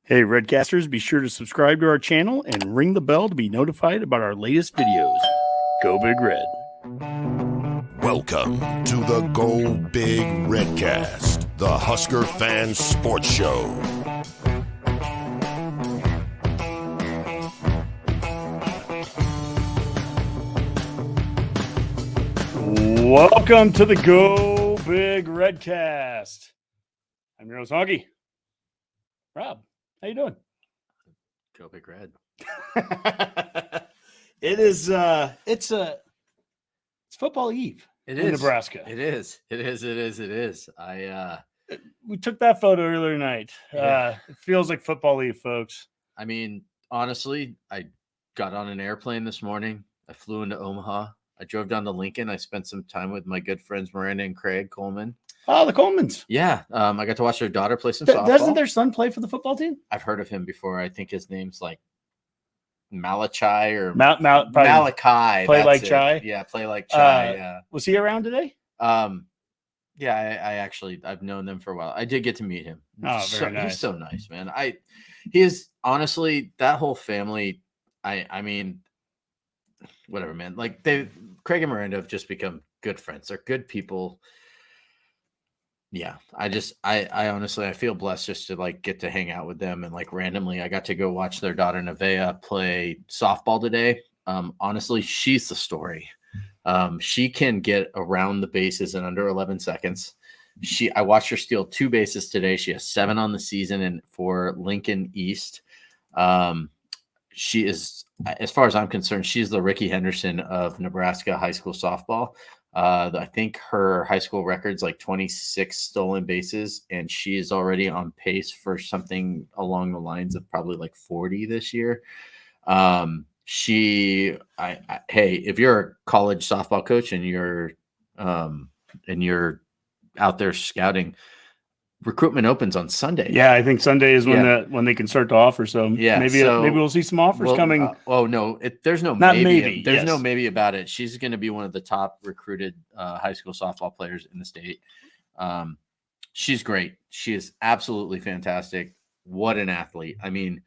Hey, Redcasters, be sure to subscribe to our channel and ring the bell to be notified about our latest videos. Go Big Red. Welcome to the Go Big Redcast, the Husker Fan Sports Show. Welcome to the Go Big Redcast. I'm your host, Honke. Rob, how you doing? Go Big Red. It's football eve in Nebraska. It is. We took that photo earlier tonight. Yeah. It feels like football eve, folks. I mean, honestly, I got on an airplane this morning. I flew into Omaha. I drove down to Lincoln. I spent some time with my good friends Miranda and Craig Coleman. Oh, the Colemans. Yeah, I got to watch their daughter play some softball. Doesn't their son play for the football team? I've heard of him before. I think his name's like Malachi or Malachi. Play like Chai? Yeah, play like Chai. Yeah. Was he around today? Yeah, I've known them for a while. I did get to meet him. Oh, very nice. He's so nice, man. He is honestly, that whole family. I mean, whatever, man. Like Craig and Miranda have just become good friends. They're good people. Yeah, I honestly, I feel blessed just to like get to hang out with them, and like randomly I got to go watch their daughter Nevaeh play softball today. Honestly, she's the story. She can get around the bases in under 11 seconds. I watched her steal 2 bases today. She has 7 on the season, and for Lincoln East, she is, as far as I'm concerned, she's the Ricky Henderson of Nebraska high school softball. I think her high school record's like 26 stolen bases, and she is already on pace for something along the lines of probably like 40 this year. Hey, if you're a college softball coach and you're out there scouting, recruitment opens on Sunday. Yeah, I think Sunday is when they can start to offer some. Yeah, maybe we'll see some offers coming. There's no no maybe about it. She's going to be one of the top recruited high school softball players in the state. She's great. She is absolutely fantastic. What an athlete. I mean,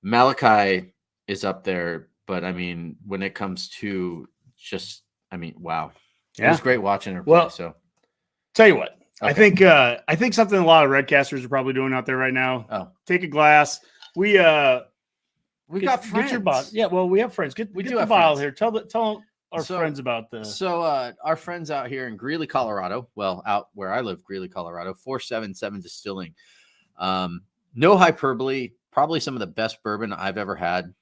Malachi is up there, but I mean, when it comes to wow. Yeah. It was great watching her play. Well, so tell you what. Okay. I think something a lot of Redcasters are probably doing out there right now. Oh, take a glass. We got friends. Get your bottle. Yeah, well, we have friends. Get the bottle here. Tell our friends about this. So our friends out here in Greeley, Colorado. Well, out where I live, Greeley, Colorado. 477 Distilling. No hyperbole. Probably some of the best bourbon I've ever had.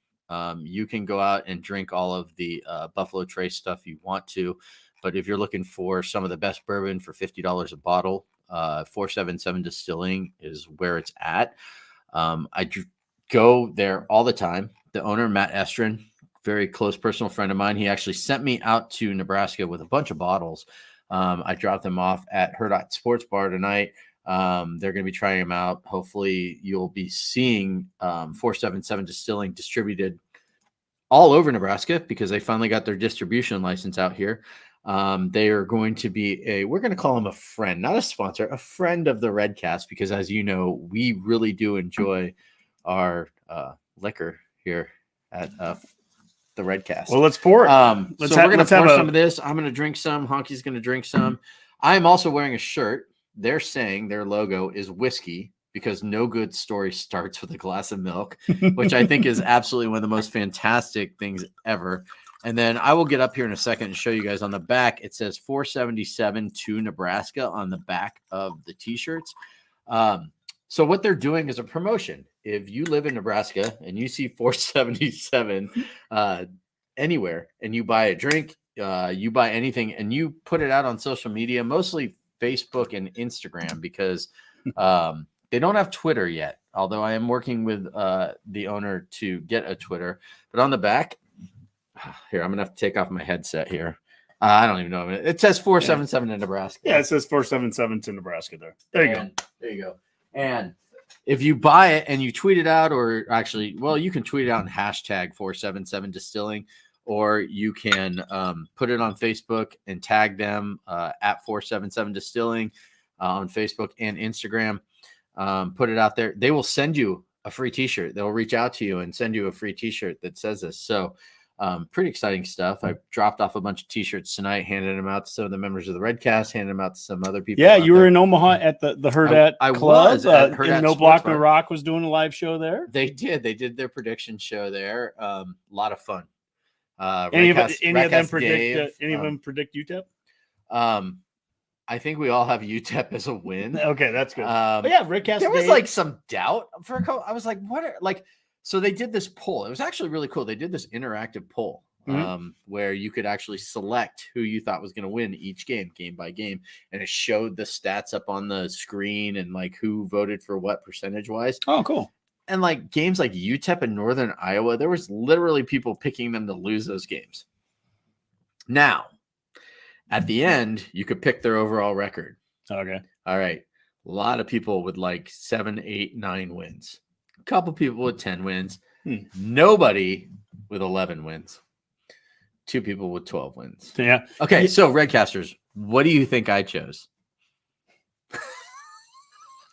You can go out and drink all of the Buffalo Trace stuff you want to. But if you're looking for some of the best bourbon for $50 a bottle, 477 Distilling is where it's at. I go there all the time. The owner, Matt Estrin, very close personal friend of mine. He actually sent me out to Nebraska with a bunch of bottles. I dropped them off at Her Dot Sports Bar tonight. They're going to be trying them out. Hopefully you'll be seeing 477 Distilling distributed all over Nebraska because they finally got their distribution license out here. They are going to be we're going to call him a friend, not a sponsor, a friend of the Redcast, because as you know, we really do enjoy our liquor here at the Redcast. Well, let's pour it. We're going to pour some of this. I'm going to drink some. Honke's going to drink some. I'm also wearing a shirt. They're saying their logo is whiskey because no good story starts with a glass of milk, which I think is absolutely one of the most fantastic things ever. And then I will get up here in a second and show you guys on the back. It says 477 to Nebraska on the back of the T-shirts. So what they're doing is a promotion. If you live in Nebraska and you see 477 anywhere and you buy a drink, you buy anything, and you put it out on social media, mostly Facebook and Instagram, because they don't have Twitter yet, although I am working with the owner to get a Twitter. But on the back, here, I'm going to have to take off my headset here. I don't even know. It says 477 to Nebraska. Yeah, it says 477 to Nebraska there. There you go. And if you buy it and you tweet it out, or actually, well, you can tweet it out and hashtag 477 Distilling, or you can put it on Facebook and tag them at 477 Distilling on Facebook and Instagram. Put it out there. They will send you a free t-shirt. They'll reach out to you and send you a free t-shirt that says this. So pretty exciting stuff. I dropped off a bunch of t-shirts tonight, handed them out to some of the members of the Redcast, handed them out to some other people. Yeah, you were in Omaha at the Hurrdat I Club. was at Hurrdat and No Sports Block No Bar. Rock was doing a live show there. They did their prediction show there. A lot of fun. Any of them Redcast predict UTEP? I think we all have UTEP as a win. Okay, that's good. But yeah, Redcast. There was like some doubt for a couple. I was like, what are like, so they did this poll. It was actually really cool. They did this interactive poll where you could actually select who you thought was going to win each game by game. And it showed the stats up on the screen and like who voted for what percentage wise. Oh, cool. And like games like UTEP and Northern Iowa, there was literally people picking them to lose those games. Now, at the end, you could pick their overall record. Okay. All right. A lot of people with like 7, 8, 9 wins. A couple people with 10 wins. Nobody with 11 wins. 2 people with 12 wins. Yeah. Okay. So Redcasters, what do you think I chose?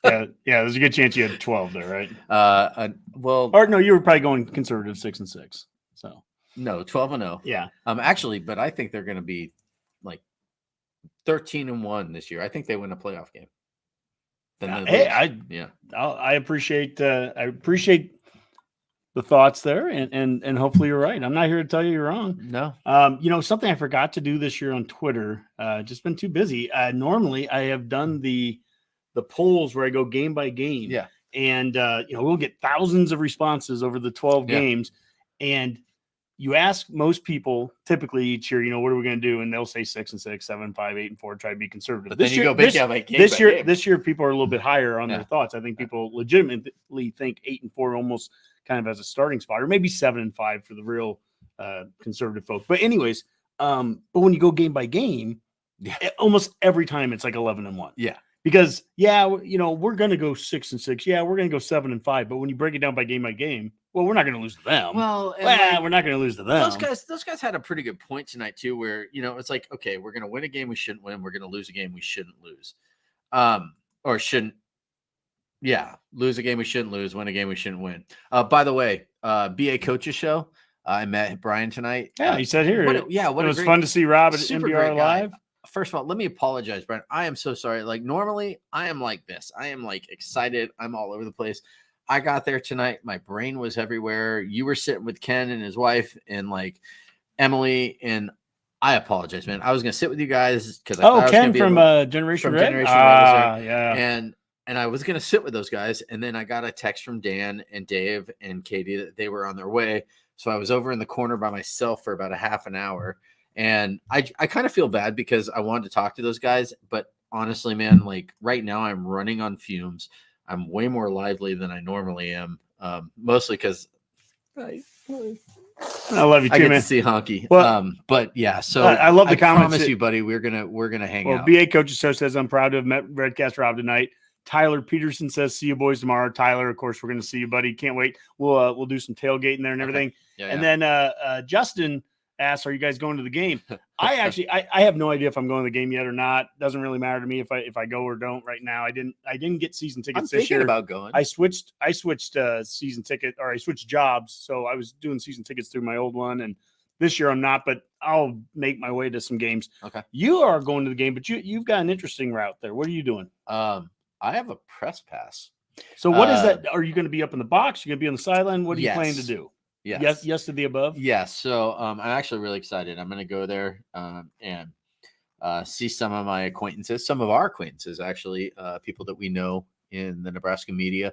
Yeah. There's a good chance you had 12 there, right? Well, or no, you were probably going conservative 6-6. So no, 12-0. Yeah. Actually, but I think they're going to be like 13-1 this year. I think they win a playoff game. I appreciate the thoughts there, and hopefully you're right. I'm not here to tell you you're wrong. No. Something I forgot to do this year on Twitter. Just been too busy. Normally I have done the polls where I go game by game. Yeah. And we'll get thousands of responses over the 12 games, and you ask most people typically each year, what are we going to do? And they'll say 6-6, 7, 5, 8, and 4, try to be conservative. But This year, people are a little bit higher on their thoughts. I think people legitimately think 8 and 4 almost kind of as a starting spot, or maybe 7 and 5 for the real conservative folk. But anyways, but when you go game by game, almost every time it's like 11 and 1. Yeah. Because we're going to go 6-6. Yeah, we're going to go 7 and 5. But when you break it down by game, well, we're not going to lose to them. Well, we're not going to lose to them. Those guys had a pretty good point tonight too, where it's like, okay, we're going to win a game we shouldn't win. We're going to lose a game we shouldn't lose, or shouldn't. Yeah, lose a game we shouldn't lose, win a game we shouldn't win. By the way, BA Coach's show. I met Brian tonight. Yeah, he said here. It was fun to see Rob at NBR Live. First of all, let me apologize, Brian. I am so sorry. Like normally I am like this. I am like excited. I'm all over the place. I got there tonight. My brain was everywhere. You were sitting with Ken and his wife and like Emily, and I apologize, man. I was going to sit with you guys because Ken from Generation Red. Yeah. And I was going to sit with those guys. And then I got a text from Dan and Dave and Katie that they were on their way. So I was over in the corner by myself for about a half an hour. And I kind of feel bad because I wanted to talk to those guys. But honestly, man, like right now I'm running on fumes. I'm way more lively than I normally am. Mostly because I love you too, I get man. to see Honke. Well, but yeah, so I love the comments. I promise you, buddy, we're gonna hang out. BA Coach's Show says, I'm proud to have met Redcast Rob tonight. Tyler Peterson says, see you boys tomorrow. Tyler, of course, we're going to see you, buddy. Can't wait. We'll do some tailgating there and everything. Okay. And then Justin asks, are you guys going to the game? I have no idea if I'm going to the game yet or not. Doesn't really matter to me if I go or don't right now. I didn't get season tickets this year. About going. I switched season ticket, or I switched jobs. So I was doing season tickets through my old one, and this year I'm not, but I'll make my way to some games. Okay. You are going to the game, but you've got an interesting route there. What are you doing? I have a press pass. So what is that? Are you going to be up in the box? You're going to be on the sideline? What are you planning to do? Yes. Yes to the above? Yes. So I'm actually really excited. I'm going to go there and see some of my acquaintances, some of our acquaintances, actually, people that we know in the Nebraska media.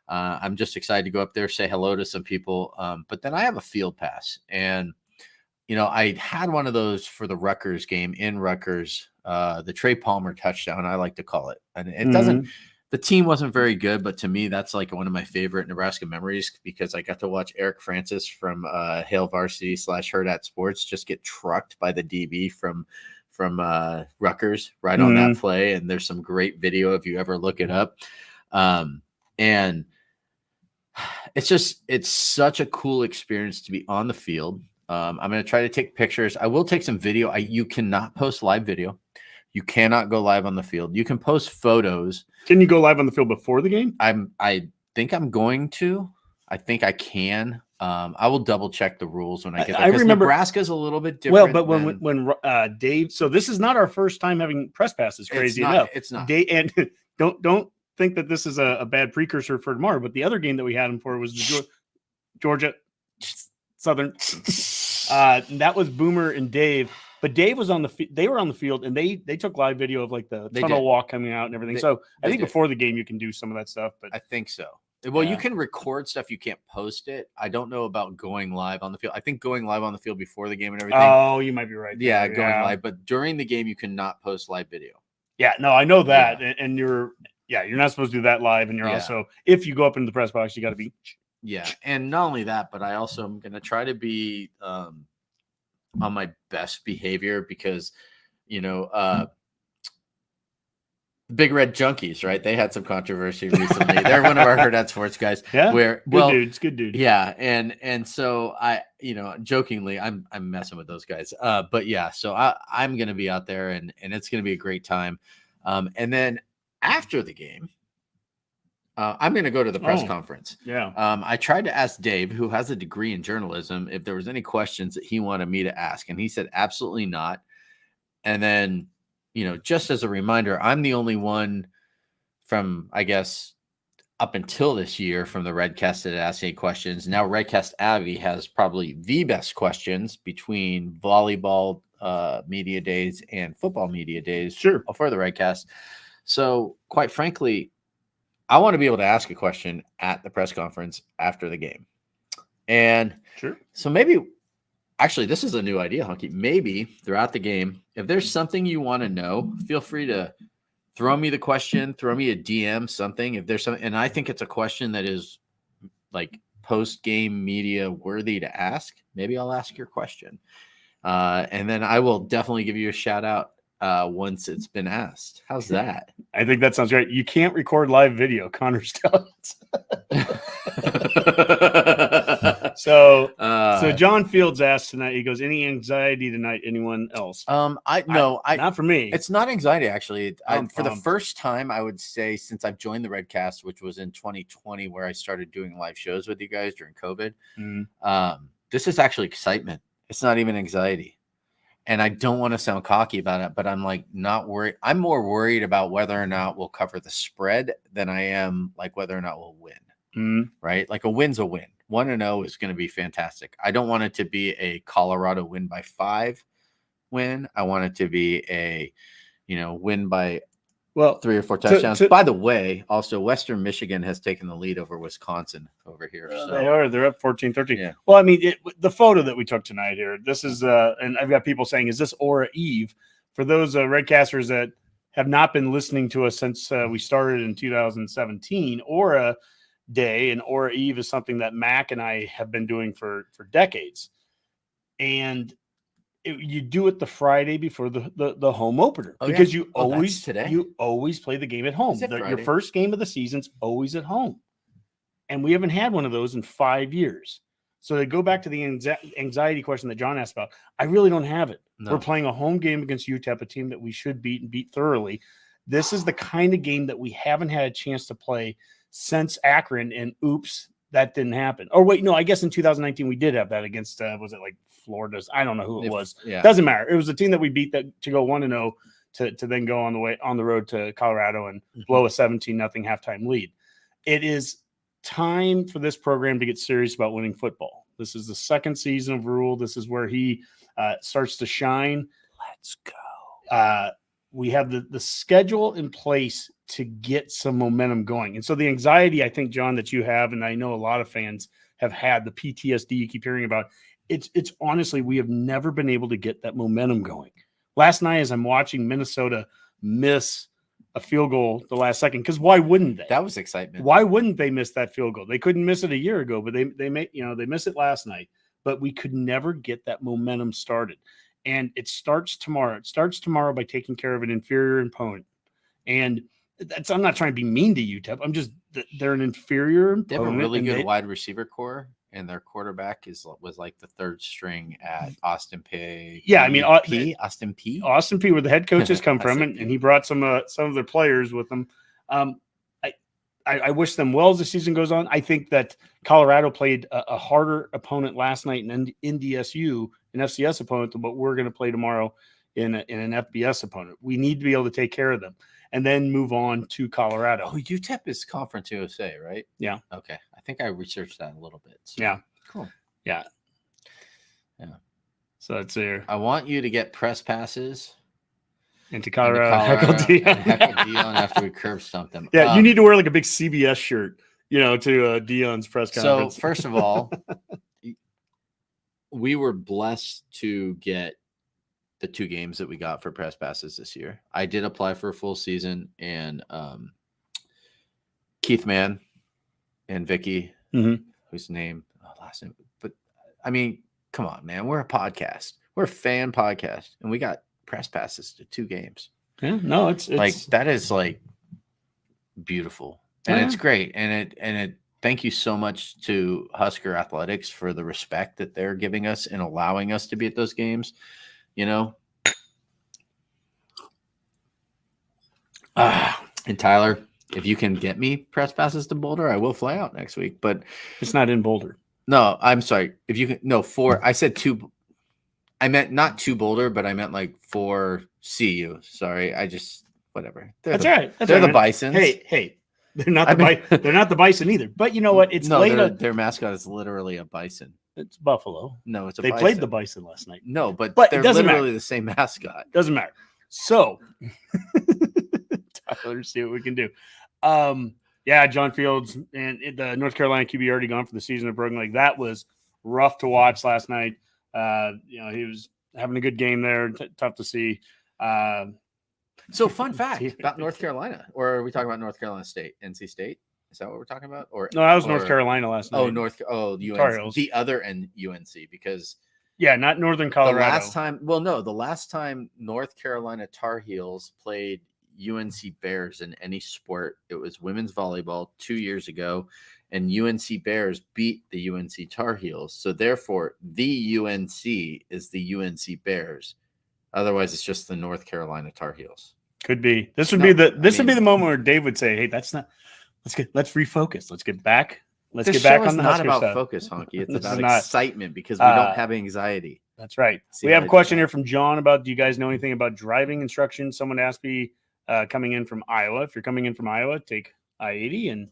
I'm just excited to go up there, say hello to some people. But then I have a field pass. And, I had one of those for the Rutgers game in Rutgers, the Trey Palmer touchdown, I like to call it. And it doesn't – the team wasn't very good, but to me, that's like one of my favorite Nebraska memories because I got to watch Eric Francis from Hale Varsity / Hurrdat Sports just get trucked by the DB from Rutgers right on that play. And there's some great video if you ever look it up. And it's such a cool experience to be on the field. I'm going to try to take pictures. I will take some video. You cannot post live video. You cannot go live on the field. You can post photos. Can you go live on the field before the game? I think I'm going to. I think I can. I will double check the rules when I get there. I remember Nebraska's a little bit different. Well, but when Dave, so this is not our first time having press passes. Crazy enough, it's not. Dave, and don't think that this is a bad precursor for tomorrow. But the other game that we had him for was the Georgia Southern. That was Boomer and Dave. But Dave was they were on the field, and they took live video of like the tunnel walk coming out and everything. So I think before the game you can do some of that stuff. But I think so. Well, you can record stuff. You can't post it. I don't know about going live on the field. I think going live on the field before the game and everything. Oh, you might be right. Yeah, going live. But during the game, you cannot post live video. Yeah, no, I know that. Yeah. And you're not supposed to do that live. And you're also, if you go up into the press box, you got to be. Yeah. And not only that, but I also am going to try to be on my best behavior because, Big Red Junkies, right? They had some controversy recently. They're one of our Herd at Sports guys. Yeah, good dudes. Yeah, and so I, jokingly, I'm messing with those guys. But yeah, so I'm gonna be out there, and it's gonna be a great time. And then after the game, I'm gonna go to the press conference. Yeah. I tried to ask Dave, who has a degree in journalism, if there was any questions that he wanted me to ask, and he said absolutely not. And then, just as a reminder, I'm the only one from, I guess, up until this year from the Redcast that asked any questions. Now Redcast Abby has probably the best questions between volleyball media days and football media days for the Redcast. So quite frankly, I want to be able to ask a question at the press conference after the game. And so maybe – actually, this is a new idea, Honke. Maybe throughout the game, if there's something you want to know, feel free to throw me the question, throw me a DM, something. If there's something, and I think it's a question that is like post-game media worthy to ask, maybe I'll ask your question. And then I will definitely give you a shout out once it's been asked. How's that? I think that sounds great. You can't record live video, Connor Stout. So John Fields asked tonight, he goes, any anxiety tonight, anyone else? Not for me. It's not anxiety, actually. For the first time, I would say, since I've joined the Redcast, which was in 2020, where I started doing live shows with you guys during COVID, this is actually excitement. It's not even anxiety. And I don't want to sound cocky about it, but I'm like not worried. I'm more worried about whether or not we'll cover the spread than I am like whether or not we'll win. Right? Like a win's a win. 1-0 is going to be fantastic. I don't want it to be a Colorado win by 5 win. I want it to be a, win by 3 or 4 touchdowns. By the way, also Western Michigan has taken the lead over Wisconsin over here. So. They're up 14-13. Yeah. Well, I mean, the photo that we took tonight here, this is, and I've got people saying, is this Aura Eve? For those Redcasters that have not been listening to us since we started in 2017, Aura Day and Aura Eve is something that Mac and I have been doing for decades. And you do it the Friday before the home opener because you always play the game at home. Your first game of the season's always at home, and we haven't had one of those in 5 years. So to go back to the anxiety question that John asked about, I really don't have it. No. We're playing a home game against UTEP, a team that we should beat and beat thoroughly. This is the kind of game that we haven't had a chance to play since Akron, and oops, that didn't happen. Or wait, no, I guess in 2019 we did have that against was it like Florida's? I don't know who it was. Yeah. Doesn't matter. It was a team that we beat that to go 1-0 to then go on the road to Colorado and blow a 17-0 halftime lead. It is time for this program to get serious about winning football. This is the second season of Rule. This is where he starts to shine. Let's go. We have the schedule in place to get some momentum going. And so the anxiety, I think, John, that you have, and I know a lot of fans have had, the PTSD you keep hearing about, it's honestly, we have never been able to get that momentum going. Last night, as I'm watching Minnesota miss a field goal the last second, because why wouldn't they? That was excitement. Why wouldn't they miss that field goal? They couldn't miss it a year ago, but they missed it last night. But we could never get that momentum started. And it starts tomorrow. It starts tomorrow by taking care of an inferior opponent. And I'm not trying to be mean to UTEP. I'm just, they're an inferior opponent. They have a really good wide receiver core, and their quarterback was like the third string at Austin Peay. Yeah, I mean, Austin Peay, where the head coaches come from, and he brought some of their players with him. I wish them well as the season goes on. I think that Colorado played a harder opponent last night in NDSU, an FCS opponent, than what we're going to play tomorrow in an FBS opponent. We need to be able to take care of them and then move on to Colorado. Oh, UTEP is Conference USA, right? Yeah. Okay. I think I researched that a little bit. So. Yeah. Cool. Yeah. Yeah. So that's there. I want you to get press passes Into Colorado. and heckle Dion after we curb stomp them. Yeah, you need to wear like a big CBS shirt, to Dion's press conference. So first of all, we were blessed to get the 2 games that we got for press passes this year. I did apply for a full season, and Keith Mann and Vicky, whose last name, but I mean, come on, man, we're a podcast. We're a fan podcast, and we got press passes to 2 games. Yeah, no, it's like that is like beautiful, and it's great, and it. Thank you so much to Husker Athletics for the respect that they're giving us and allowing us to be at those games. And Tyler, if you can get me press passes to Boulder, I will fly out next week. But it's not in Boulder. No, I'm sorry. If you can, 4. I said 2. I meant not 2 Boulder, but I meant like 4 CU. Sorry, I just whatever. That's all right. They're the Bisons. Hey, they're not they're not the Bison either. But you know what? It's late. Their mascot is literally a bison. It's Buffalo. No, it's a they bison. Played the Bison last night. No, but they're literally matter. The same mascot. Doesn't matter. So, Tyler, see what we can do. Yeah, John Fields and the North Carolina QB already gone for the season at Brogan. Like that was rough to watch last night. He was having a good game there. Tough to see. So, fun fact about North Carolina, or are we talking about North Carolina State, NC State? Is that what we're talking about? Or no, that was North Carolina last night. UNC, the other UNC, because not Northern Colorado. The last time North Carolina Tar Heels played UNC Bears in any sport, it was women's volleyball 2 years ago, and UNC Bears beat the UNC Tar Heels. So therefore, the UNC is the UNC Bears. Otherwise, it's just the North Carolina Tar Heels. Could be. This would be the moment where Dave would say, "Hey, that's not. Let's refocus. Let's get back. Let's get back on the Husker not about stuff." focus, Honke. It's about excitement because we don't have anxiety. That's right. We have a question here from John about, do you guys know anything about driving instruction? Someone asked me coming in from Iowa. If you're coming in from Iowa, take I-80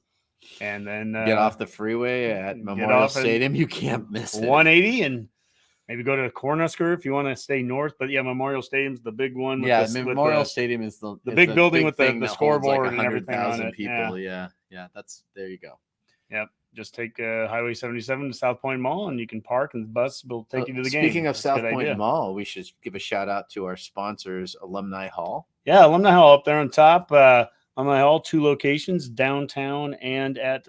and then get off the freeway at Memorial Stadium. You can't miss it. 180 and maybe go to Cornhusker if you want to stay north. But yeah, Memorial Stadium's the big one. Memorial Stadium is the big building with the scoreboard like and everything on it. People. Yeah. There you go. Yep. Just take Highway 77 to South Point Mall, and you can park, and the bus will take you to the game. Speaking of South Point Mall, we should give a shout out to our sponsors, Alumni Hall. Yeah, Alumni Hall up there on top. Alumni Hall, 2 locations, downtown and at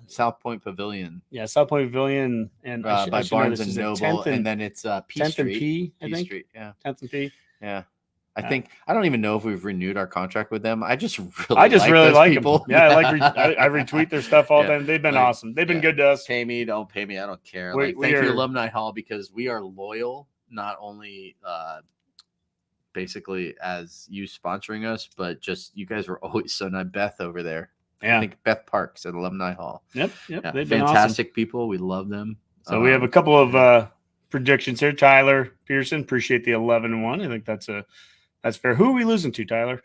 South Point Pavilion. Yeah, South Point Pavilion and by Barnes and Noble, and then it's P 10th Street. And P, I think. Street, yeah. 10th and P. Yeah. I don't even know if we've renewed our contract with them. I just really like people. Them. Yeah, I retweet their stuff all the time. They've been awesome. They've been good to us. Pay me, don't pay me. I don't care. Thank you, Alumni Hall, because we are loyal, not only basically as you sponsoring us, but just you guys were always so nice. Beth over there. Yeah. I think Beth Parks at Alumni Hall. Yep. Yeah, they've been fantastic awesome. People. We love them. So we have a couple of predictions here. Tyler Pearson, appreciate the 11-1. I think that's fair. Who are we losing to, Tyler?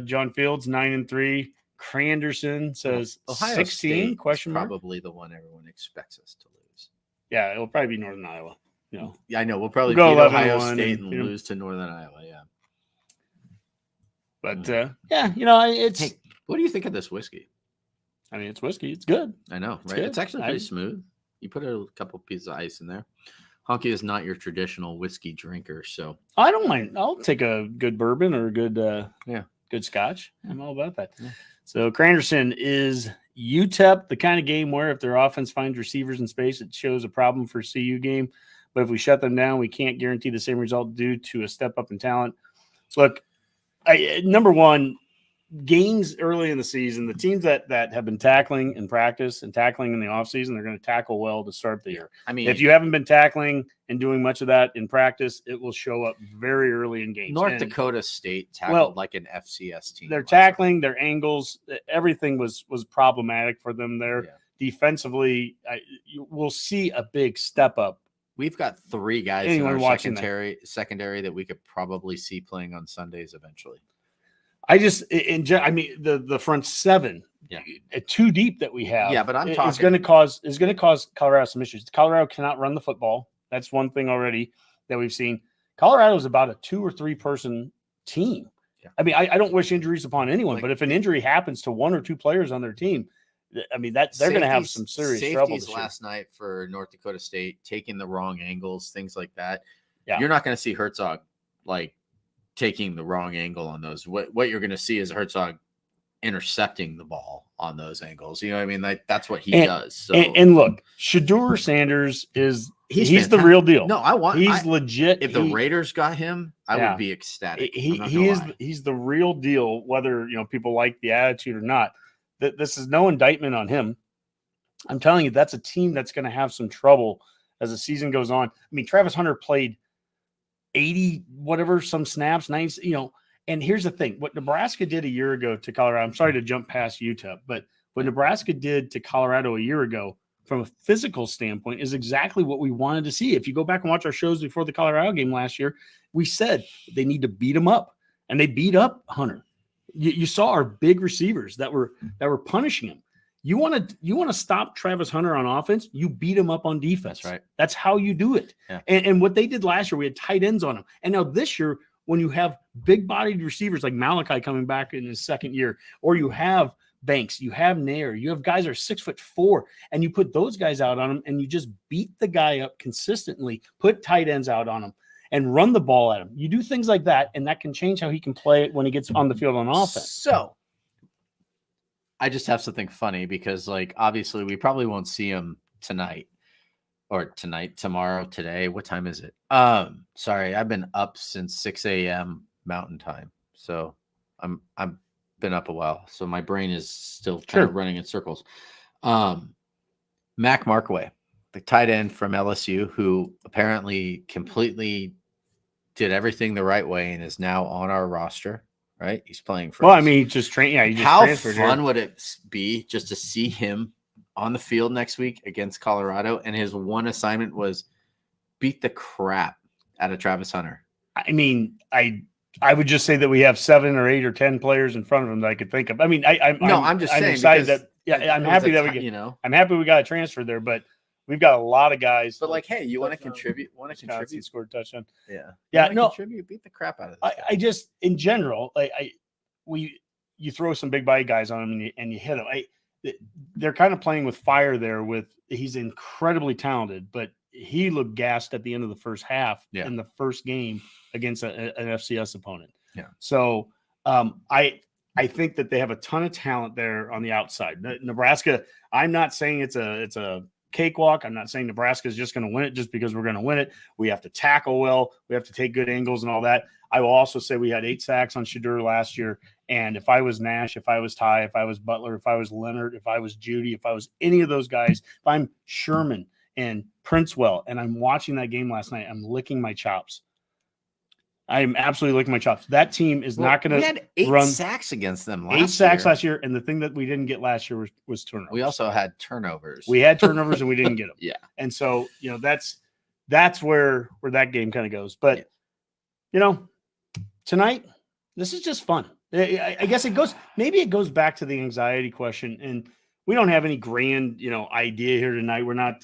John Fields, 9-3. Cranderson says Ohio 16 State question mark. Probably the one everyone expects us to lose. Yeah, it'll probably be Northern Iowa. Yeah, I know. We'll probably go beat Ohio 11-1 State and lose to Northern Iowa. Yeah. But it's. Hey, what do you think of this whiskey? I mean, it's whiskey. It's good. I know, right? Good. It's actually pretty smooth. You put a couple pieces of ice in there. Honke is not your traditional whiskey drinker, so I don't mind. I'll take a good bourbon or a good good scotch. I'm all about that. Yeah. So Cranderson, is UTEP the kind of game where if their offense finds receivers in space, it shows a problem for CU game? But if we shut them down, we can't guarantee the same result due to a step up in talent. Look, number one, games early in the season, the teams that have been tackling in practice and tackling in the offseason, they're going to tackle well to start the year. I mean, if you haven't been tackling and doing much of that in practice, it will show up very early in games. North Dakota State tackled like an FCS team. They're tackling, their angles, everything was problematic for them there. Yeah. Defensively, we'll see a big step up. We've got 3 guys in our secondary that we could probably see playing on Sundays eventually. I mean, the front 7, too deep that we have. Yeah, but I'm talking is going to cause Colorado some issues. Colorado cannot run the football. That's one thing already that we've seen. Colorado is about a 2 or 3 person team. Yeah. I mean, I don't wish injuries upon anyone, but if an injury happens to 1 or 2 players on their team, I mean, they're going to have some serious trouble. Safeties last night for North Dakota State, taking the wrong angles, things like that. Yeah. You're not going to see Herzog taking the wrong angle on those. What you're going to see is Herzog intercepting the ball on those angles. You know what I mean? That's what he does. So. And look, Shedeur Sanders he's the real deal. No, he's legit. If the Raiders got him, I would be ecstatic. He's the real deal, whether people like the attitude or not. This is no indictment on him. I'm telling you, that's a team that's going to have some trouble as the season goes on. I mean, Travis Hunter played 80 some snaps, 90, and here's the thing. What Nebraska did a year ago to Colorado, I'm sorry to jump past UTEP, but what Nebraska did to Colorado a year ago from a physical standpoint is exactly what we wanted to see. If you go back and watch our shows before the Colorado game last year, we said they need to beat him up, and they beat up Hunter. You saw our big receivers that were punishing him. You want to stop Travis Hunter on offense, you beat him up on defense. That's right. That's how you do it. Yeah. And what they did last year, we had tight ends on him. And now this year, when you have big-bodied receivers like Malachi coming back in his second year, or you have Banks, you have Nair, you have guys that are 6'4", and you put those guys out on him, and you just beat the guy up consistently, put tight ends out on him, and run the ball at him. You do things like that, and that can change how he can play when he gets on the field on offense. So I just have something funny because, obviously we probably won't see him tonight or tomorrow, today. What time is it? Sorry, I've been up since 6 a.m. Mountain Time. So I've been up a while. So my brain is still kind of running in circles. Mac Markway, the tight end from LSU, who apparently completely did everything the right way and is now on our roster, right? He's playing for us. I mean, just how fun would it be just to see him on the field next week against Colorado? And his one assignment was beat the crap out of Travis Hunter. I mean, I would just say that we have 7 or 8 or 10 players in front of him that I could think of. I mean, I'm just saying, excited that I'm happy that we get, I'm happy we got a transfer there, but we've got a lot of guys. But hey, you want to contribute? He scored a touchdown. Yeah. Contribute, beat the crap out of this. I just, in general, you throw some big body guys on him and you hit him. They're kind of playing with fire there. He's incredibly talented, but he looked gassed at the end of the first half in the first game against an FCS opponent. Yeah. So I think that they have a ton of talent there on the outside. Nebraska, I'm not saying it's a cakewalk. I'm not saying Nebraska is just going to win it just because we're going to win it. We have to tackle well. We have to take good angles and all that. I will also say we had 8 sacks on Shedeur last year. And if I was Nash, if I was Ty, if I was Butler, if I was Leonard, if I was Judy, if I was any of those guys, if I'm Sherman and Princewell, and I'm watching that game last night, I'm licking my chops. I'm absolutely licking my chops. That team is not going to run. We had 8 sacks against them last year. 8 sacks last year, and the thing that we didn't get last year was turnovers. We also had turnovers. We had turnovers, and we didn't get them. Yeah. And so, that's where that game kind of goes. But, tonight, this is just fun. I guess it goes back to the anxiety question, and we don't have any grand, idea here tonight. We're not,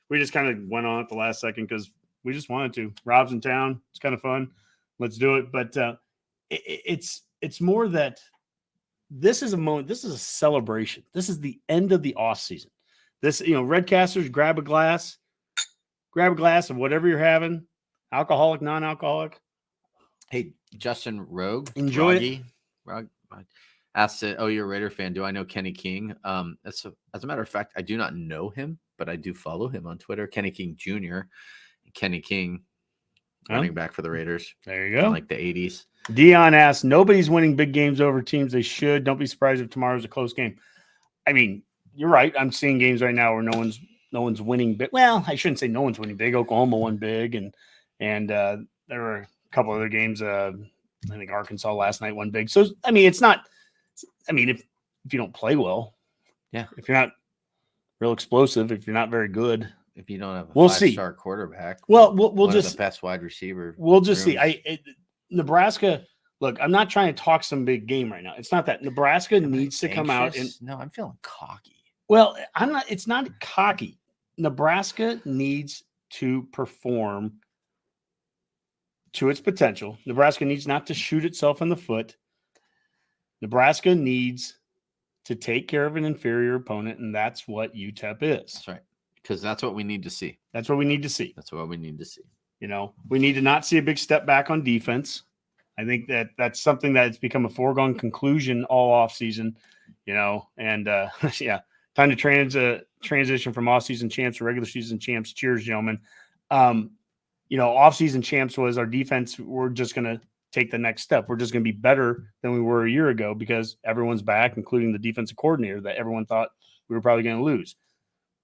we just kind of went on at the last second because we just wanted to. Rob's in town. It's kind of fun. Let's do it. But it's more that this is a moment. This is a celebration. This is the end of the off season. This, Redcasters, grab a glass of whatever you're having, alcoholic, non-alcoholic. Hey, Justin Rogue, enjoy it. Asked it. Oh, you're a Raider fan. Do I know Kenny King? As a matter of fact, I do not know him, but I do follow him on Twitter. Kenny King Jr. Kenny King, running back for the Raiders. There you go. In the 80s. Dion asks, nobody's winning big games over teams they should. Don't be surprised if tomorrow's a close game. I mean, you're right. I'm seeing games right now where no one's winning big. Well, I shouldn't say no one's winning big. Oklahoma won big, and there were a couple other games. I think Arkansas last night won big. So I mean, it's not. I mean, if you don't play well, if you're not real explosive, if you're not very good, if you don't have a we'll five-star quarterback, well, we'll just the best wide receiver. We'll just see. Nebraska. Look, I'm not trying to talk some big game right now. It's not that. Nebraska needs to come out and. No, I'm feeling cocky. Well, I'm not. It's not cocky. Nebraska needs to perform to its potential. Nebraska needs not to shoot itself in the foot. Nebraska needs to take care of an inferior opponent, and that's what UTEP is. That's right. Because that's what we need to see. That's what we need to see. That's what we need to see. You know, we need to not see a big step back on defense. I think that's something that's become a foregone conclusion all offseason, you know, and time to transition from off-season champs to regular season champs. Cheers, gentlemen. You know, off-season champs was our defense. We're just going to take the next step. We're just going to be better than we were a year ago because everyone's back, including the defensive coordinator that everyone thought we were probably going to lose.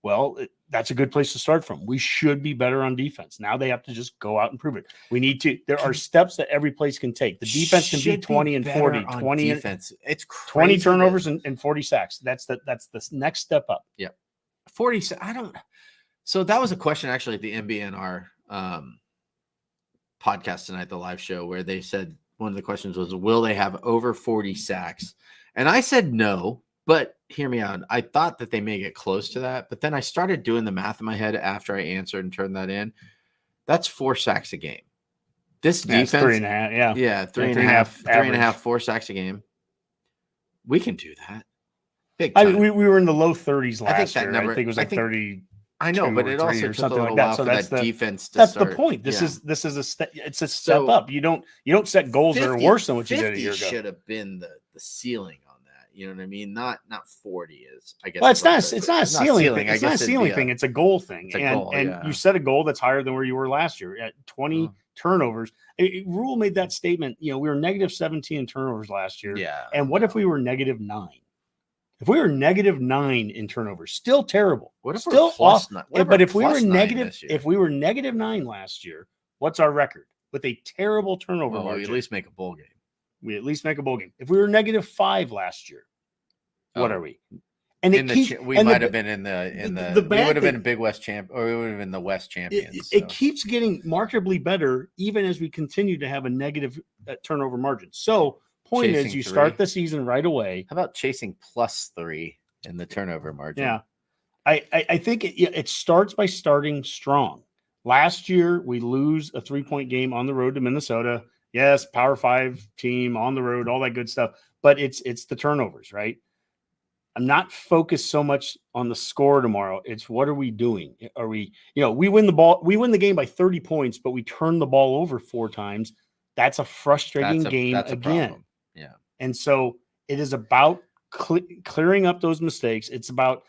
Well, that's a good place to start from. We should be better on defense. Now they have to just go out and prove it. We need to. There are steps that every place can take. The defense can be 20 and 40, 20 defense. It's crazy 20 turnovers and 40 sacks. That's the next step up. Yeah, 40. So that was a question actually at the MBNR podcast tonight, the live show, where they said one of the questions was, will they have over 40 sacks? And I said no. But hear me out. I thought that they may get close to that, but then I started doing the math in my head after I answered and turned that in. That's 4 sacks a game. This defense, 3.5, yeah, 3.5, 4 sacks a game. We can do that. Big time. I mean, we were in the low 30s last I think that year. number, I think it was like 30. I know, but it also took a little while for that defense to start. That's the point. This is a step. It's a step up. You don't set goals that are worse than what you did a year ago. Should have been the ceiling. You know what I mean? Not 40 is, I guess. Well, it's not a ceiling thing. It's not a ceiling thing. It's a goal thing. It's a goal, and you set a goal that's higher than where you were last year at 20 turnovers. Rule made that statement. You know, we were negative 17 in turnovers last year. Yeah. And what if we were negative 9? If we were negative 9 in turnovers, still terrible. What if still we're plus 9? But if we were negative 9 last year, what's our record with a terrible turnover margin? We at least make a bowl game. We at least make a bowl game. If we were negative 5 last year, what are we? And we might have been in the we would have been Big West champ, or we would have been the West champions. It keeps getting markedly better, even as we continue to have a negative turnover margin. So, point is, you start the season right away. How about chasing +3 in the turnover margin? Yeah, I think it starts by starting strong. Last year, we lose a 3-point game on the road to Minnesota. Yes, Power 5 team on the road, all that good stuff. But it's the turnovers, right? I'm not focused so much on the score tomorrow. It's what are we doing? Are we, we win the game by 30 points, but we turn the ball over 4 times. That's a frustrating game again. Problem. Yeah. And so it is about clearing up those mistakes. It's about,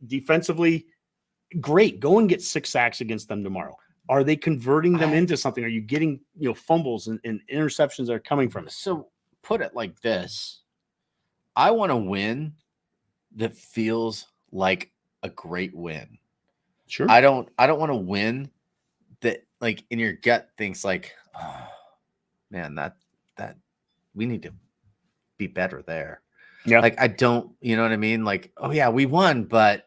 defensively, great. Go and get 6 sacks against them tomorrow. Are they converting them into something? Are you getting, fumbles and interceptions that are coming from it? So put it like this. I want a win that feels like a great win. Sure. I don't want to win that like in your gut thinks like, oh man, that we need to be better there. Yeah. Like I don't, you know what I mean? Like, oh yeah, we won, but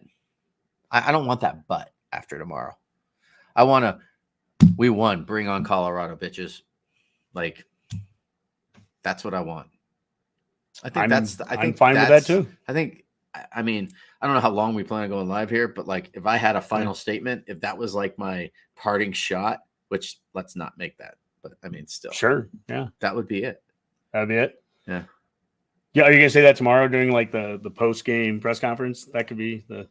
I don't want that but after tomorrow. I want we won. Bring on Colorado, bitches. Like, that's what I want. I think I'm fine with that too. I mean, I don't know how long we plan on going live here, but like, if I had a final statement, if that was like my parting shot, which let's not make that, but I mean, still, sure, yeah, that would be it. That'd be it. Yeah. Yeah. Are you gonna say that tomorrow during like the post game press conference? That could be the.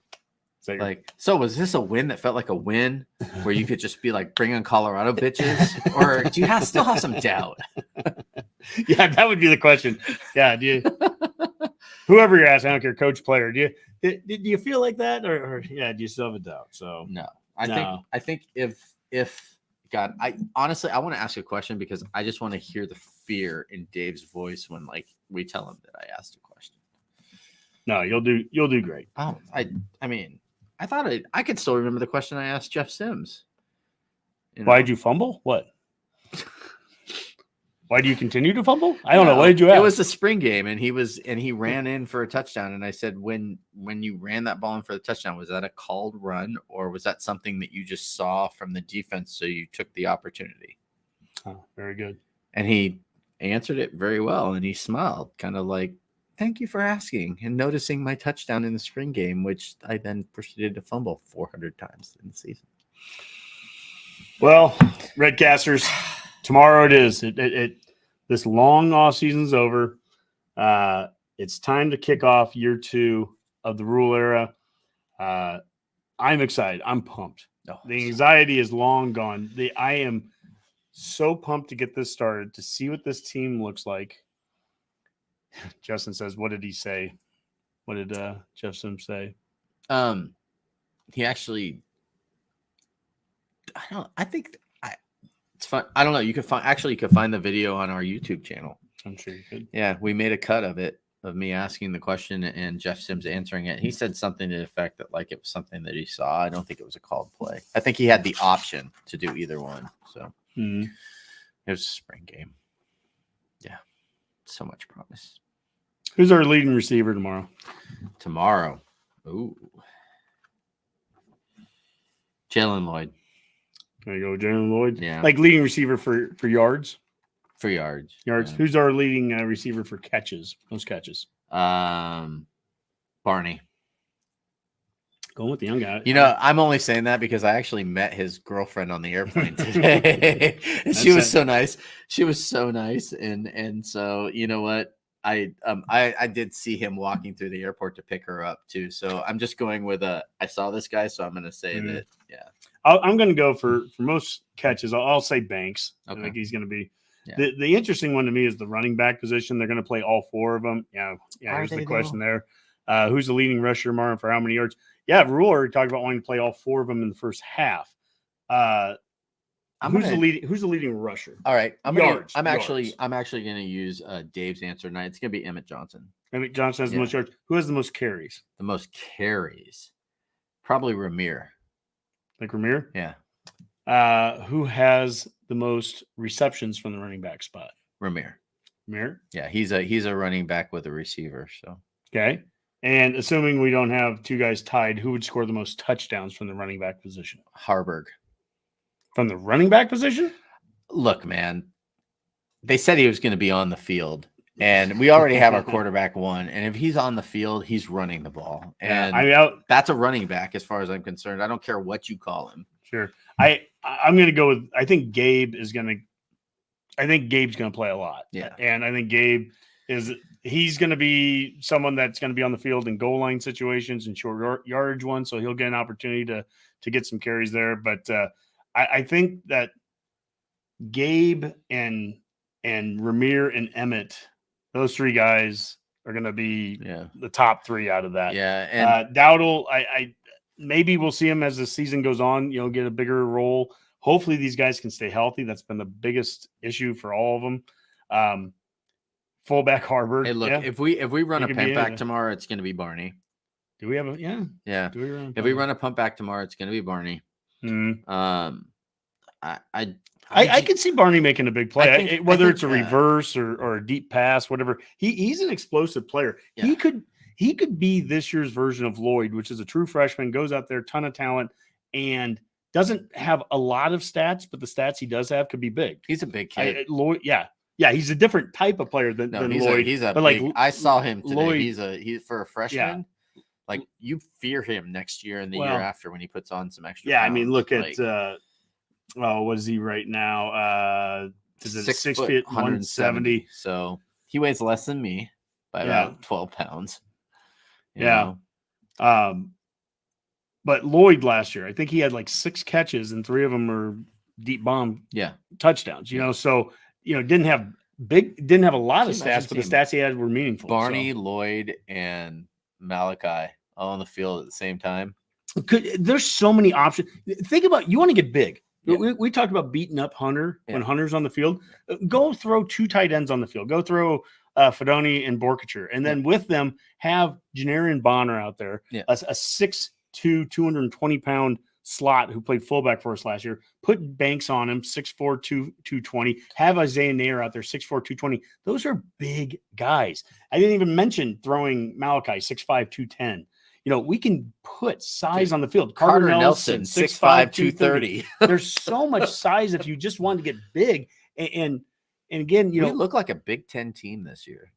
So was this a win that felt like a win where you could just be like, bring on Colorado, bitches? Or do you still have some doubt? Yeah, that would be the question. Yeah, do you, whoever you're asking, I don't care, coach, player, do you feel like that, or do you still have a doubt? So no, I think if God, I honestly, I want to ask a question because I just want to hear the fear in Dave's voice when like we tell him that I asked a question. No, you'll do great. Oh, I mean, I thought I could still remember the question I asked Jeff Sims. Why'd you fumble? What? Why do you continue to fumble? I don't know. What did you ask? It was a spring game, and he ran in for a touchdown. And I said, when you ran that ball in for the touchdown, was that a called run, or was that something that you just saw from the defense, so you took the opportunity? Oh, very good. And he answered it very well, and he smiled, kind of like, "Thank you for asking and noticing my touchdown in the spring game, which I then proceeded to fumble 400 times in the season." Well, Redcasters, tomorrow it is. This long off season's over. It's time to kick off year 2 of the rule era. I'm excited. I'm pumped. The anxiety is long gone. I am so pumped to get this started, to see what this team looks like. Justin says, "What did he say? What did Jeff Sims say?" He actually, it's fun. I don't know. You could find the video on our YouTube channel. I'm sure you could. Yeah, we made a cut of it, of me asking the question and Jeff Sims answering it. He said something to the effect that like it was something that he saw. I don't think it was a called play. I think he had the option to do either one. So it was a spring game. Yeah, so much promise. Who's our leading receiver tomorrow? Ooh, Jalen Lloyd. There you go, Jalen Lloyd. Yeah, like leading receiver for yards. For yards. Yeah. Who's our leading receiver for catches? Most catches. Barney. Going with the young guy. You know, I'm only saying that because I actually met his girlfriend on the airplane today. And she was so nice. She was so nice. And so, you know what? I did see him walking through the airport to pick her up too. So I'm just going with I saw this guy, so I'm going to say that. Yeah. I'm going to go for most catches. I'll say Banks. Okay. I think he's going to be. Yeah. The interesting one to me is the running back position. They're going to play all 4 of them. Yeah. Here's the question there. Who's the leading rusher tomorrow and for how many yards? Yeah, Rule already talked about wanting to play all 4 of them in the first half. Who's the leading rusher? All right, I'm actually going to use Dave's answer tonight. It's going to be Emmett Johnson. Emmett Johnson has the most yards. Who has the most carries? The most carries, probably Ramir. Like Ramir? Yeah. Who has the most receptions from the running back spot? Ramir. Yeah, he's a running back with a receiver. So okay. And assuming we don't have 2 guys tied, who would score the most touchdowns from the running back position? Harburg. From the running back position? Look, man, they said he was going to be on the field, and we already have our quarterback 1. And if he's on the field, he's running the ball. And that's a running back as far as I'm concerned. I don't care what you call him. Sure. I'm going to go with, I think Gabe's going to play a lot. Yeah. And I think Gabe he's going to be someone that's going to be on the field in goal line situations and short yardage ones. So he'll get an opportunity to get some carries there. But I think that Gabe and Ramir and Emmett, those 3 guys are going to be the top 3 out of that. Yeah. And Dowdle, I maybe we'll see him as the season goes on, get a bigger role. Hopefully these guys can stay healthy. That's been the biggest issue for all of them. Fullback Harburg. Hey, look, if we run a pump back tomorrow, it's going to be Barney. Do we have a Yeah. If we run a pump back tomorrow, it's going to be Barney. I could see Barney making a big play, whether it's a reverse or a deep pass, whatever. He's an explosive player. Yeah. He could be this year's version of Lloyd, which is a true freshman, goes out there, ton of talent, and doesn't have a lot of stats, but the stats he does have could be big. He's a big kid. Lloyd, yeah, he's a different type of player than Lloyd. I saw him today. Lloyd, he's for a freshman. Yeah. Like you fear him next year and the year after when he puts on some extra. Yeah, pounds. I mean, look at what is he right now? Is it 6 feet 170? So he weighs less than me by about 12 pounds. Yeah. But Lloyd last year, I think he had like 6 catches and 3 of them were deep bomb touchdowns. So didn't have a lot of stats, but the stats he had were meaningful. Barney, Lloyd, and Malachi all on the field at the same time. There's so many options. Think about, you want to get big. Yeah. We talked about beating up Hunter when Hunter's on the field. Go throw 2 tight ends on the field. Go throw Fedoni and Borkacher. And then with them, have Janarian Bonner out there, a 6'2", 220-pound slot who played fullback for us last year. Put Banks on him, 6'4", 220. Have Isaiah Nair out there, 6'4", 220. Those are big guys. I didn't even mention throwing Malachi, 6'5", 210. We can put size on the field. Carter Nelson, 6'5", 230. There's so much size if you just want to get big. And again, we look like a Big Ten team this year.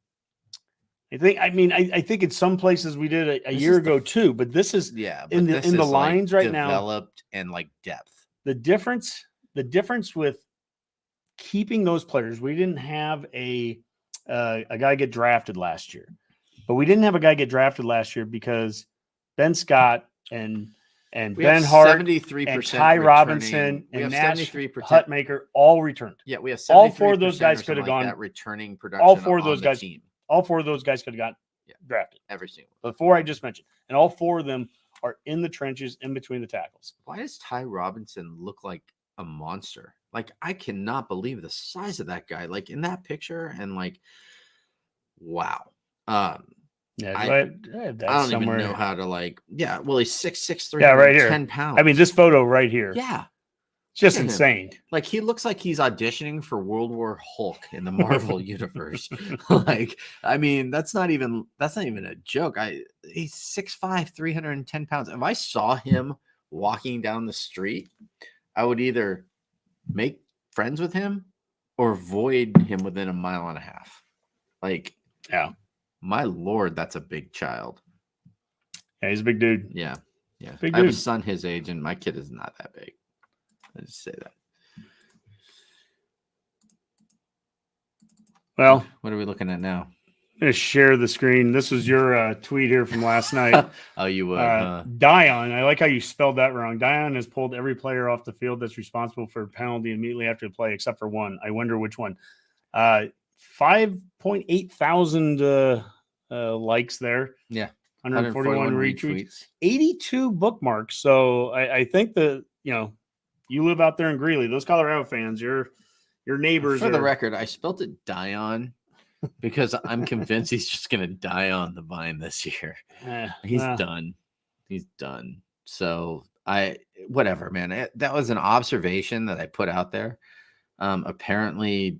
I think in some places we did a year ago too, but this is in the lines right now developed and like depth. The difference with keeping those players, we didn't have a guy get drafted last year, but we didn't have a guy get drafted last year because Ben Scott and Ben Hart, 73% and Ty Robinson and Nash Hutmaker all returned. Yeah, we have all 4 of those guys could have gone that returning production. All 4 of those guys, team. All 4 of those guys could have got drafted. Every single. The 4 I just mentioned, and all 4 of them are in the trenches, in between the tackles. Why does Ty Robinson look like a monster? Like, I cannot believe the size of that guy. Like in that picture, and like, wow. I don't even know how to like. Yeah, well, he's 6'6", 310 pounds. I mean, this photo right here. Yeah, just insane. Like he looks like he's auditioning for World War Hulk in the Marvel universe. Like, I mean, that's not even a joke. He's 6'5", 310 pounds. If I saw him walking down the street, I would either make friends with him or avoid him within a mile and a half. Like, my Lord, that's a big child. Yeah, he's a big dude. Yeah. Big I have a dude. son his age, and my kid is not that big. I just say that. Well, what are we looking at now? I'm going to share the screen. This was your tweet here from last night. Oh, you would. Dion, I like how you spelled that wrong. Dion has pulled every player off the field that's responsible for a penalty immediately after the play, except for one. I wonder which one. 5.8 thousand likes there. Yeah. 141 retweets. 82 bookmarks. So I think that, you live out there in Greeley. Those Colorado fans, your neighbors. For the record, I spelled it Dion because I'm convinced he's just going to die on the vine this year. He's done. He's done. So whatever, man. That was an observation that I put out there. Apparently,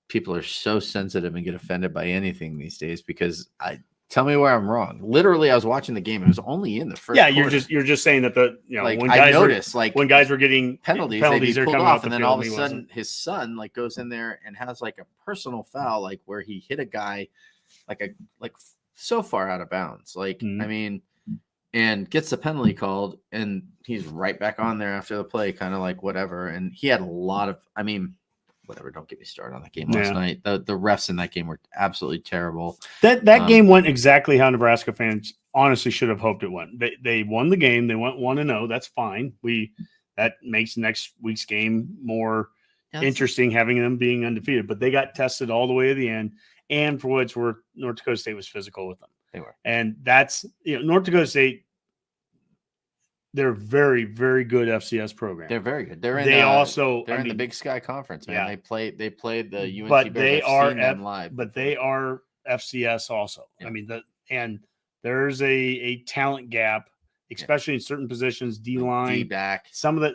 people are so sensitive and get offended by anything these days because tell me where I'm wrong. Literally, I was watching the game. It was only in the first. Yeah, quarter. you're just saying that like when I noticed when guys were getting penalties are pulled coming off, and the then field, all of a sudden his son like goes in there and has like a personal foul, like where he hit a guy like so far out of bounds. Like I mean, and gets the penalty called, and he's right back on there after the play, kind of like whatever. And he had a lot of, whatever. Don't get me started on that game last night. The refs in that game were absolutely terrible. That game went exactly how Nebraska fans honestly should have hoped it went. They won the game. They went 1-0. That's fine. That makes next week's game more interesting, having them being undefeated. But they got tested all the way to the end. And for what it's worth, North Dakota State was physical with them. They were. And that's North Dakota State. They're a very, very good FCS program. They're very good. They're in the Big Sky Conference, man. Yeah. They played the UNC but Bears. They are live. But they are FCS also. Yeah. And there's a talent gap, especially in certain positions, D line, D back. Some of the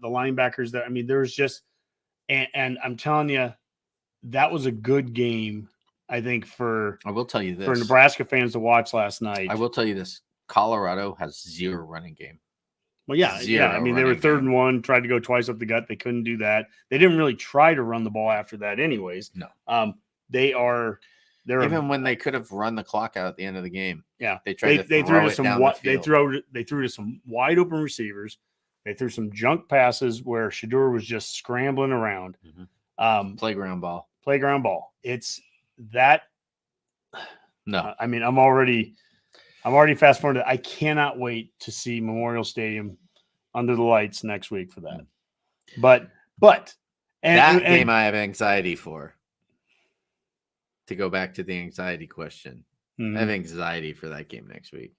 linebackers that there's just and I'm telling you, that was a good game. I think I will tell you this for Nebraska fans to watch last night. I will tell you this. Colorado has zero running game. Well, yeah. They were 3rd and 1, tried to go twice up the gut. They couldn't do that. They didn't really try to run the ball after that anyways. No. They're even when they could have run the clock out at the end of the game. Yeah. They tried they threw to some wide open receivers. They threw some junk passes where Shedeur was just scrambling around. Mm-hmm. Playground ball. It's that. No. I'm already fast forwarded. I cannot wait to see Memorial Stadium under the lights next week for that. But game I have anxiety for. To go back to the anxiety question, I have anxiety for that game next week.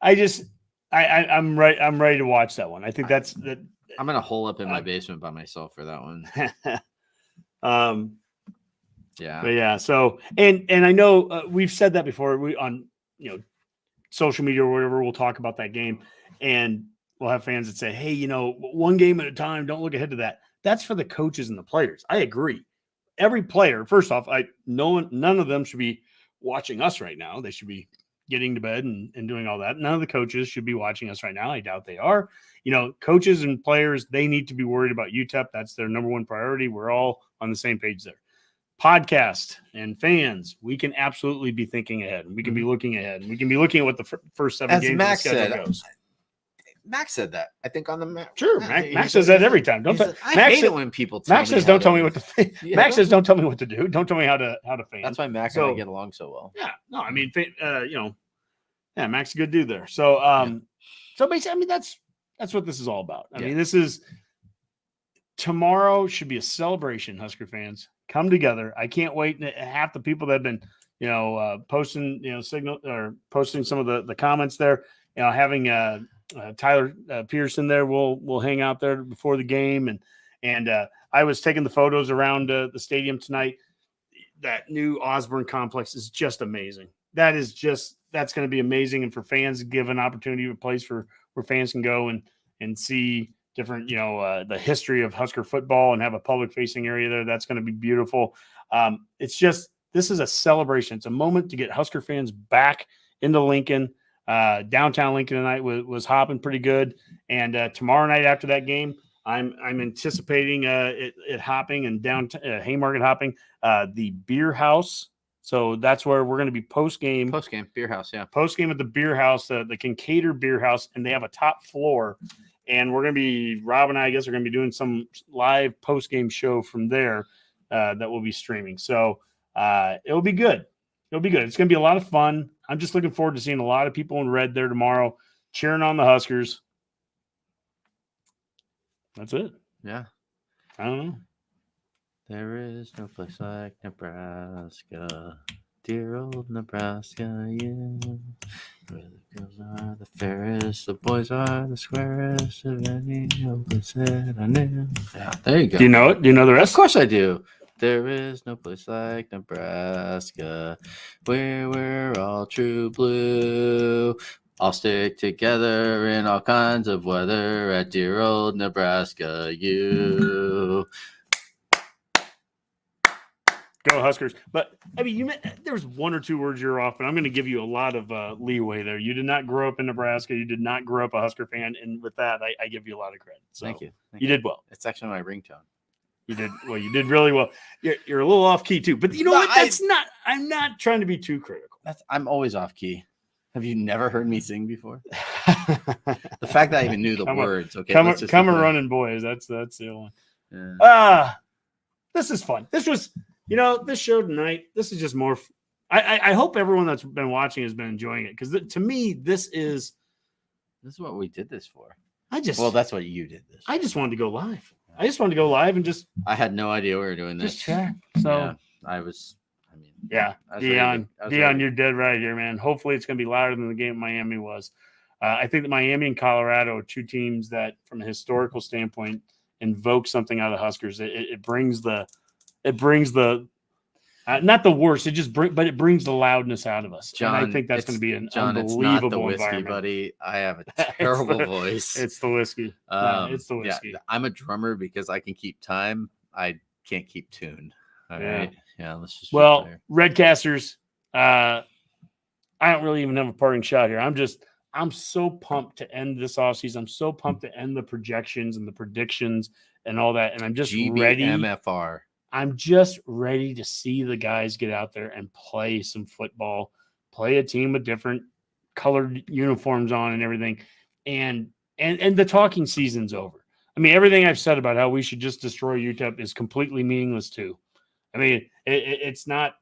I just I'm ready to watch that one. I think that's that. I'm gonna hole up in my basement by myself for that one. But yeah. So and I know we've said that before. We on social media or whatever. We'll talk about that game, and we'll have fans that say, "Hey, one game at a time. Don't look ahead to that." That's for the coaches and the players. I agree. Every player, first off, none of them should be watching us right now. They should be getting to bed and doing all that. None of the coaches should be watching us right now. I doubt they are. Coaches and players, they need to be worried about UTEP. That's their number one priority. We're all on the same page there. Podcast and fans, we can absolutely be thinking ahead. And we can be looking ahead. And we can be looking at what the first 7 games Max of the schedule goes. Max said that. I think on the Max. Sure, Max says that every time. I hate it when people tell Max says, "Don't tell me what to think." Max says, "Don't tell me what to do. Don't tell me how to fan." That's why Max and I get along so well. Yeah, no, I mean, Max is a good dude there. So, so basically, I mean, that's what this is all about. I mean, this is tomorrow should be a celebration. Husker fans, come together. I can't wait. Half the people that have been, posting, signal or posting some of the comments there, having Tyler Pearson there will hang out there before the game, and I was taking the photos around the stadium tonight. That new Osborne complex is just amazing. That's going to be amazing, and for fans to give an opportunity, a place where fans can go and see different, the history of Husker football and have a public facing area there. That's going to be beautiful. This is a celebration. It's a moment to get Husker fans back into Lincoln. Downtown Lincoln tonight was hopping pretty good, and tomorrow night after that game, I'm anticipating it hopping and down Haymarket hopping. The Beer House, so that's where we're going to be post game Beer House, post game at the Beer House, the Kincaidor Beer House, and they have a top floor, and we're going to be Rob and I guess are going to be doing some live post game show from there that we'll be streaming. So it'll be good. It'll be good. It's going to be a lot of fun. I'm just looking forward to seeing a lot of people in red there tomorrow, cheering on the Huskers. That's it. Yeah. I don't know. There is no place like Nebraska. Dear old Nebraska, yeah. Where the girls are the fairest, the boys are the squarest of any place that I knew. Yeah, there you go. Do you know it? Do you know the rest? Of course I do. There is no place like Nebraska, where we're all true blue. All stick together in all kinds of weather at dear old Nebraska, you. Go Huskers. But, I mean, there's one or two words you're off, but I'm going to give you a lot of leeway there. You did not grow up in Nebraska. You did not grow up a Husker fan. And with that, I give you a lot of credit. So Thank you. You did well. It's actually my ringtone. You did well. You did really well. You're a little off key too, but you know what? I'm not trying to be too critical. I'm always off key. Have you never heard me sing before? The fact that I even knew the words. Okay, come a running boys. That's the only one. Yeah. This is fun. This was, this show tonight. This is just more. I hope everyone that's been watching has been enjoying it because to me, this is what we did this for. That's what you did this. I just wanted to go live. I just wanted to go live and just. I had no idea we were doing this. Just check. So yeah, Dion, you're dead right here, man. Hopefully, it's going to be louder than the game Miami was. I think that Miami and Colorado are two teams that, from a historical standpoint, invoke something out of the Huskers. It brings the not the worst. But it brings the loudness out of us. John, and I think that's going to be an unbelievable it's not the whiskey, environment. Buddy. I have a terrible voice. It's the whiskey. It's the whiskey. Yeah, I'm a drummer because I can keep time. I can't keep tune. All right. Yeah. Let's just. Well, Redcasters. I don't really even have a parting shot here. I'm so pumped to end this offseason. I'm so pumped to end the projections and the predictions and all that. And I'm just ready. MFR. I'm just ready to see the guys get out there and play some football, play a team with different colored uniforms on and everything. And the talking season's over. I mean, everything I've said about how we should just destroy UTEP is completely meaningless too. I mean, it's not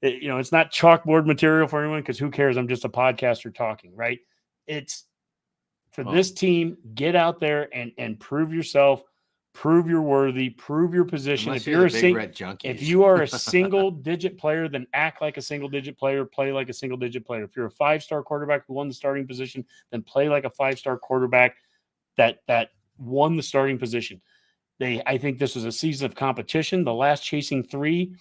it's not chalkboard material for anyone because who cares? I'm just a podcaster talking, right? It's for this team, get out there and prove yourself. prove you're worthy, prove your position. Unless If you're a big red junkie, if you are a single digit player, then act like a single digit player, play like a single digit player. If you're a 5-star quarterback who won the starting position, then play like a 5-star quarterback that won the starting position. I think this was a season of competition. The last Chasing 3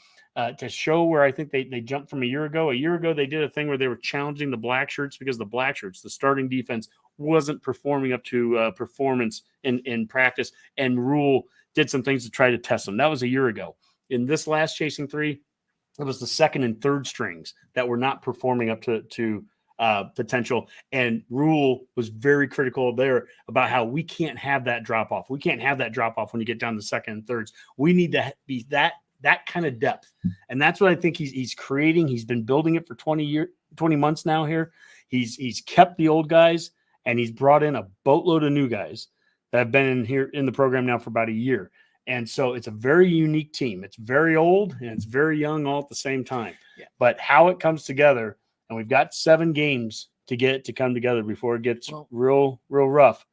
to show where I think they jumped from a year ago. A year ago, they did a thing where they were challenging the black shirts because the black shirts, the starting defense, wasn't performing up to performance in practice, and Rule did some things to try to test them. That was a year ago. In this last Chasing 3, it was the second and third strings that were not performing up to potential, and Rule was very critical there about how we can't have that drop off. We can't have that drop off when you get down to second and thirds. We need to be that kind of depth, and that's what I think he's creating. He's been building it for 20 months now. Here, he's kept the old guys, and he's brought in a boatload of new guys that have been in here in the program now for about a year. And so it's a very unique team. It's very old and it's very young all at the same time. Yeah. But how it comes together, and we've got 7 games to get it to come together before it gets real rough.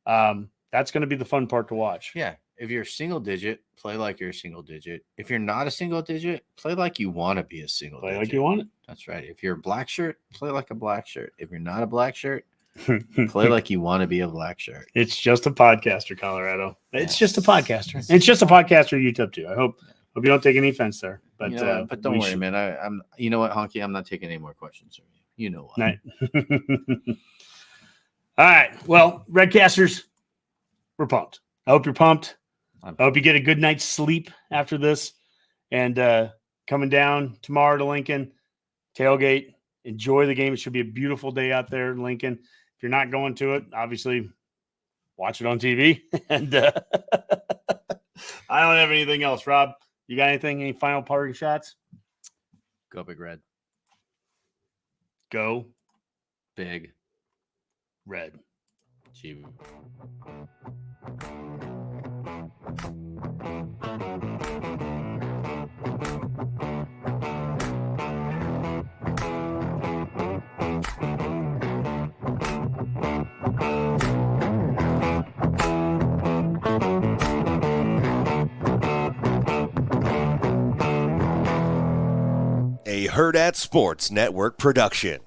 That's going to be the fun part to watch. Yeah. If you're a single digit, play like you're a single digit. If you're not a single digit, play like you want to be a single digit. Play like you want it. That's right. If you're a black shirt, play like a black shirt. If you're not a black shirt, play like you want to be a black shirt. It's just a podcaster, Colorado. It's just a podcaster. It's just a podcaster UTEP too. I hope you don't take any offense there. But but don't worry, man. I'm. You know what, Honke? I'm not taking any more questions from you. You know what? Right. All right. Well, Redcasters, we're pumped. I hope you're pumped. I hope you get a good night's sleep after this. And coming down tomorrow to Lincoln, tailgate. Enjoy the game. It should be a beautiful day out there in Lincoln. If you're not going to it, obviously watch it on TV. And I don't have anything else. Rob, you got anything? Any final parting shots? Go Big Red. Go Big Red. G. A Herd at Sports Network production.